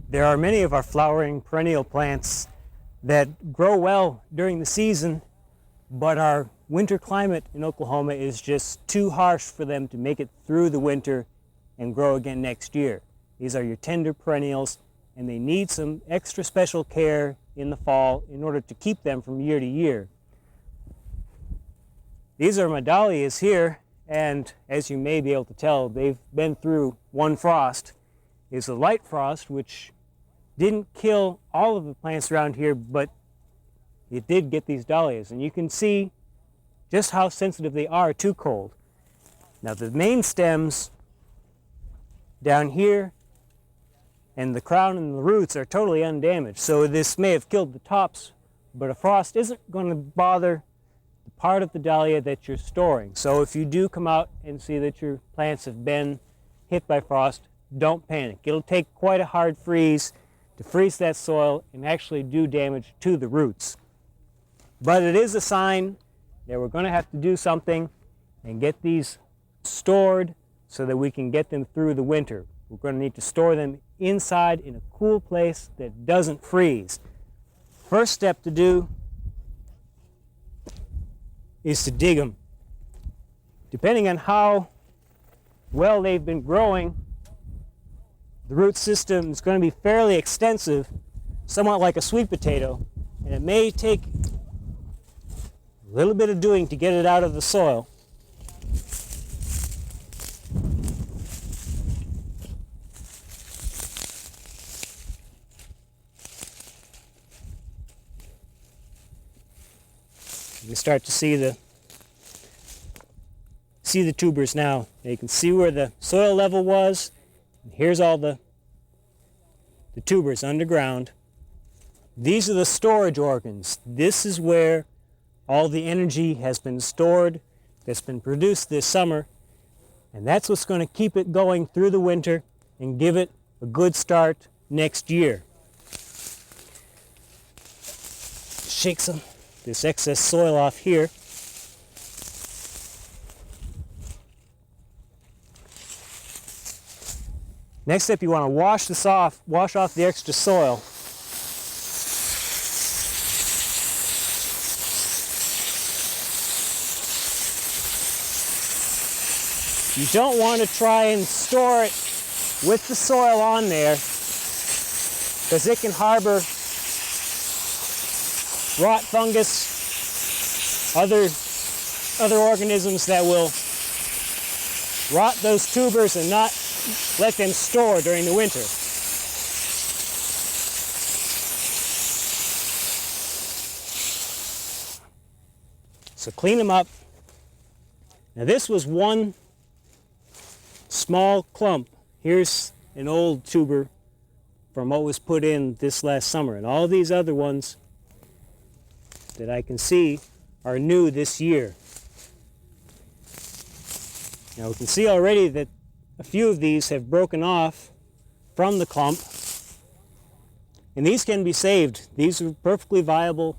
There are many of our flowering perennial plants that grow well during the season, but our winter climate in Oklahoma is just too harsh for them to make it through the winter and grow again next year. These are your tender perennials, and they need some extra special care in the fall in order to keep them from year to year. These are my dahlias here, and as you may be able to tell, they've been through one frost. It's a light frost, which didn't kill all of the plants around here, but it did get these dahlias, and you can see just how sensitive they are to cold. Now the main stems down here and the crown and the roots are totally undamaged, so this may have killed the tops, but a frost isn't going to bother the part of the dahlia that you're storing. So if you do come out and see that your plants have been hit by frost, don't panic. It'll take quite a hard freeze to freeze that soil and actually do damage to the roots. But it is a sign that we're going to have to do something and get these stored so that we can get them through the winter. We're going to need to store them inside in a cool place that doesn't freeze. First step to do is to dig them. Depending on how well they've been growing, the root system is going to be fairly extensive, somewhat like a sweet potato, and it may take a little bit of doing to get it out of the soil. You can start to see the tubers now. You can see where the soil level was. Here's all the tubers underground. These are the storage organs. This is where all the energy has been stored, that's been produced this summer, and that's what's going to keep it going through the winter and give it a good start next year. Shake this excess soil off here. Next step, you want to wash this off, wash off the extra soil. You don't want to try and store it with the soil on there, because it can harbor rot fungus, other organisms that will rot those tubers and not let them store during the winter. So clean them up. Now this was one small clump. Here's an old tuber from what was put in this last summer, and all these other ones that I can see are new this year. Now we can see already that a few of these have broken off from the clump, and these can be saved. These are perfectly viable,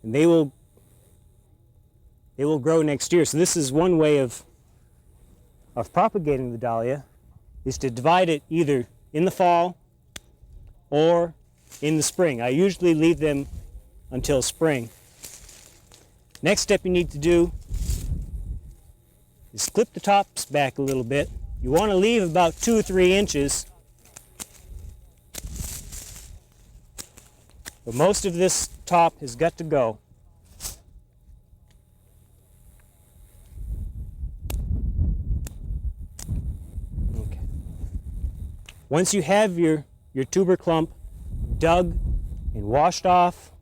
and they will grow next year. So this is one way of propagating the dahlia, is to divide it either in the fall or in the spring. I usually leave them until spring. Next step you need to do is clip the tops back a little bit. You want to leave about 2 or 3 inches, but most of this top has got to go. Okay. Once you have your tuber clump dug and washed off,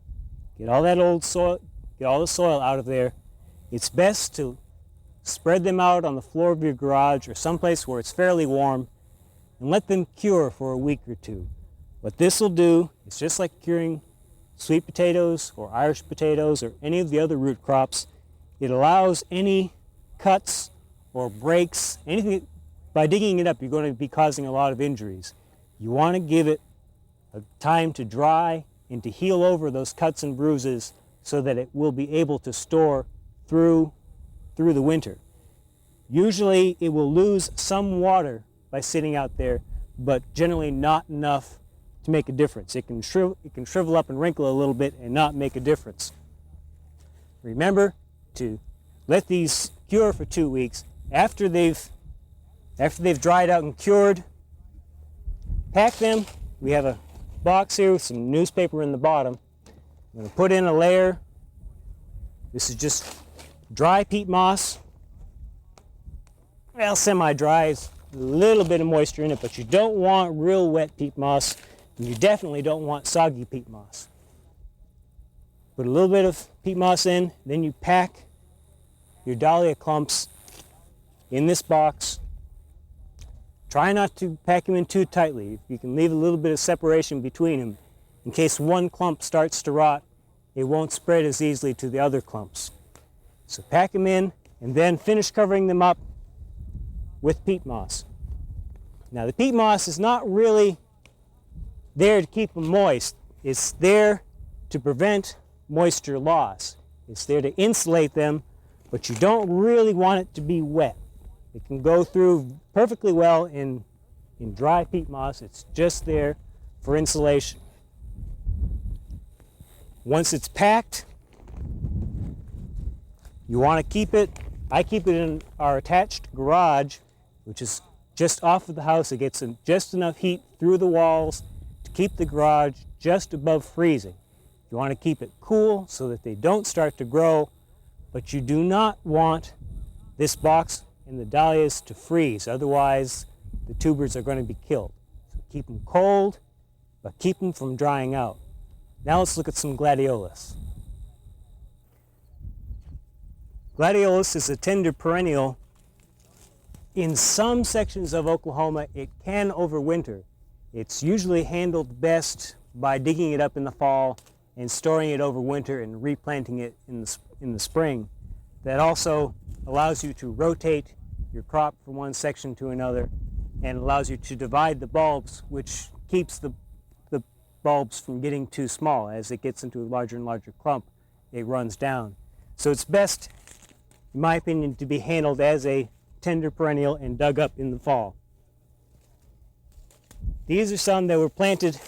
get all that old soil, get all the soil out of there, it's best to spread them out on the floor of your garage or someplace where it's fairly warm and let them cure for a week or 2. What this will do is, just like curing sweet potatoes or Irish potatoes or any of the other root crops, it allows any cuts or breaks, anything. By digging it up, you're going to be causing a lot of injuries. You want to give it a time to dry and to heal over those cuts and bruises so that it will be able to store through the winter. Usually it will lose some water by sitting out there, but generally not enough to make a difference. It can shrivel up and wrinkle a little bit and not make a difference. Remember to let these cure for 2 weeks. After they've dried out and cured, pack them. We have a box here with some newspaper in the bottom. I'm going to put in a layer. This is just dry peat moss. Well, semi-dry, a little bit of moisture in it, but you don't want real wet peat moss, and you definitely don't want soggy peat moss. Put a little bit of peat moss in, then you pack your dahlia clumps in this box. Try not to pack them in too tightly. You can leave a little bit of separation between them. In case one clump starts to rot, it won't spread as easily to the other clumps. So pack them in and then finish covering them up with peat moss. Now the peat moss is not really there to keep them moist. It's there to prevent moisture loss. It's there to insulate them, but you don't really want it to be wet. It can go through perfectly well in dry peat moss. It's just there for insulation. Once it's packed, you want to keep it, I keep it in our attached garage, which is just off of the house. It gets just enough heat through the walls to keep the garage just above freezing. You want to keep it cool so that they don't start to grow, but you do not want this box and the dahlias to freeze. Otherwise, the tubers are going to be killed. So keep them cold, but keep them from drying out. Now let's look at some gladiolus. Gladiolus is a tender perennial. In some sections of Oklahoma, it can overwinter. It's usually handled best by digging it up in the fall and storing it over winter and replanting it in the spring. That also allows you to rotate your crop from one section to another and allows you to divide the bulbs, which keeps the bulbs from getting too small. As it gets into a larger and larger clump, it runs down. So it's best, in my opinion, to be handled as a tender perennial and dug up in the fall. These are some that were planted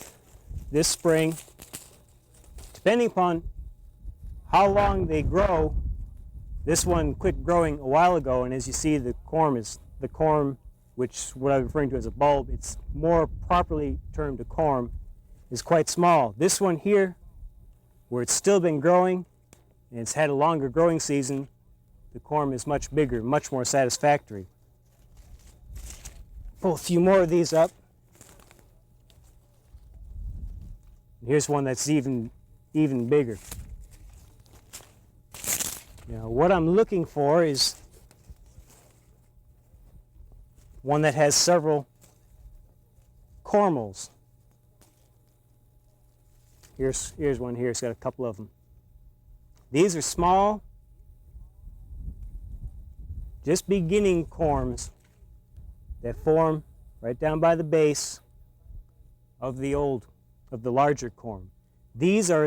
this spring. Depending upon how long they grow, this one quit growing a while ago, and as you see, the corm, which what I'm referring to as a bulb, it's more properly termed a corm, is quite small. This one here, where it's still been growing and it's had a longer growing season, the corm is much bigger, much more satisfactory. Pull a few more of these up. Here's one that's even bigger. Now, what I'm looking for is one that has several cormals. Here's one here. It's got a couple of them. These are small, just beginning corms that form right down by the base of the larger corm. These are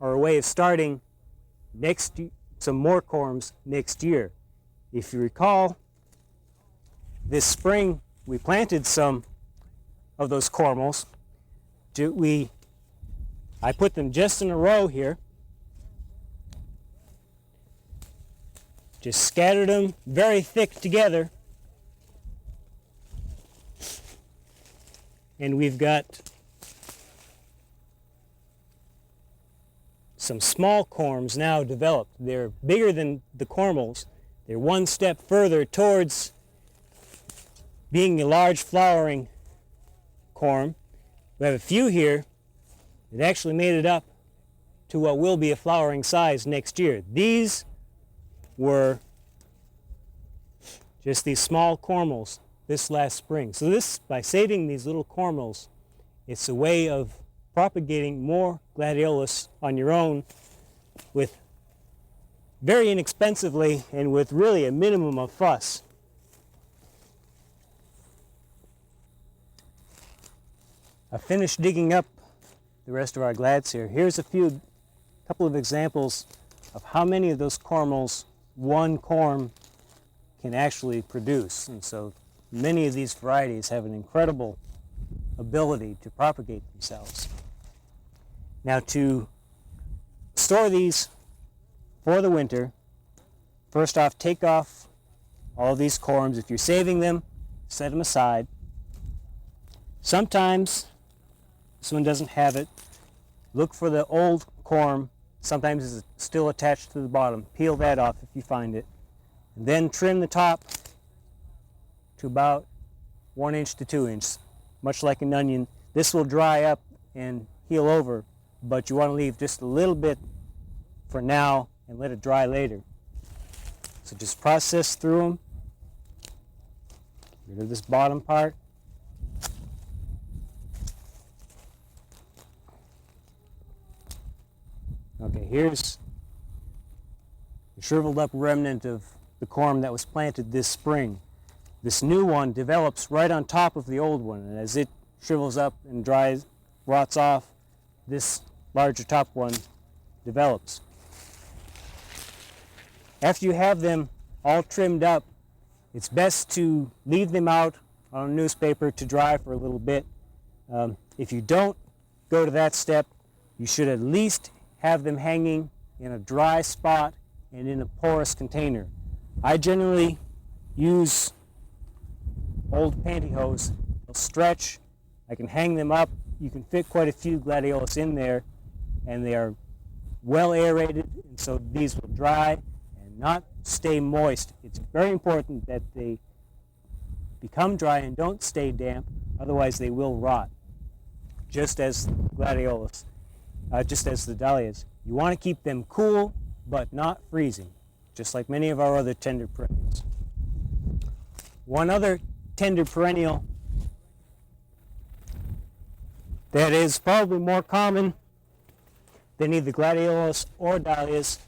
a way of starting some more corms next year. If you recall, this spring we planted some of those cormals. I put them just in a row here. Just scattered them very thick together. And we've got some small corms now developed. They're bigger than the cormals. They're one step further towards being a large flowering corm. We have a few here that actually made it up to what will be a flowering size next year. These were just these small cormals this last spring. So by saving these little cormals, it's a way of propagating more gladiolus on your own with very inexpensively and with really a minimum of fuss. I finished digging up the rest of our glads here. Here's a couple of examples of how many of those cormals one corm can actually produce. And so many of these varieties have an incredible ability to propagate themselves. Now, to store these for the winter, first off, take off all of these corms. If you're saving them, set them aside. Sometimes this one doesn't have it. Look for the old corm. Sometimes it's still attached to the bottom. Peel that off if you find it. And then trim the top to about 1 inch to 2 inches, much like an onion. This will dry up and heal over, but you want to leave just a little bit for now and let it dry later. So just process through them. Get rid of this bottom part. Okay, here's the shriveled up remnant of the corm that was planted this spring. This new one develops right on top of the old one, and as it shrivels up and dries, rots off, this larger top one develops. After you have them all trimmed up, it's best to leave them out on a newspaper to dry for a little bit. If you don't go to that step, you should at least have them hanging in a dry spot and in a porous container. I generally use old pantyhose. They'll stretch. I can hang them up. You can fit quite a few gladiolus in there, and they are well aerated, and so these will dry and not stay moist. It's very important that they become dry and don't stay damp, otherwise they will rot, just as gladiolus. Just as the dahlias. You want to keep them cool, but not freezing, just like many of our other tender perennials. One other tender perennial that is probably more common than either gladiolus or dahlias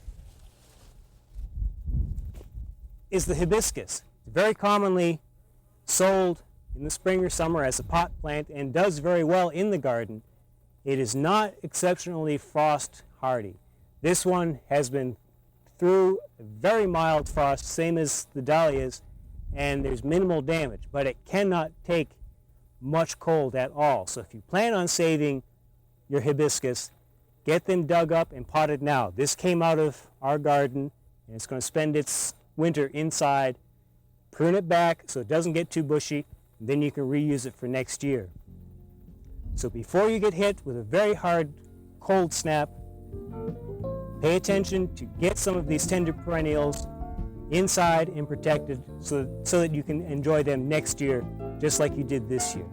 is the hibiscus. It's very commonly sold in the spring or summer as a pot plant and does very well in the garden. It is not exceptionally frost hardy. This one has been through a very mild frost, same as the dahlias, and there's minimal damage, but it cannot take much cold at all. So if you plan on saving your hibiscus, get them dug up and potted now. This came out of our garden, and it's going to spend its winter inside. Prune it back so it doesn't get too bushy, and then you can reuse it for next year. So before you get hit with a very hard cold snap, pay attention to get some of these tender perennials inside and protected so that you can enjoy them next year just like you did this year.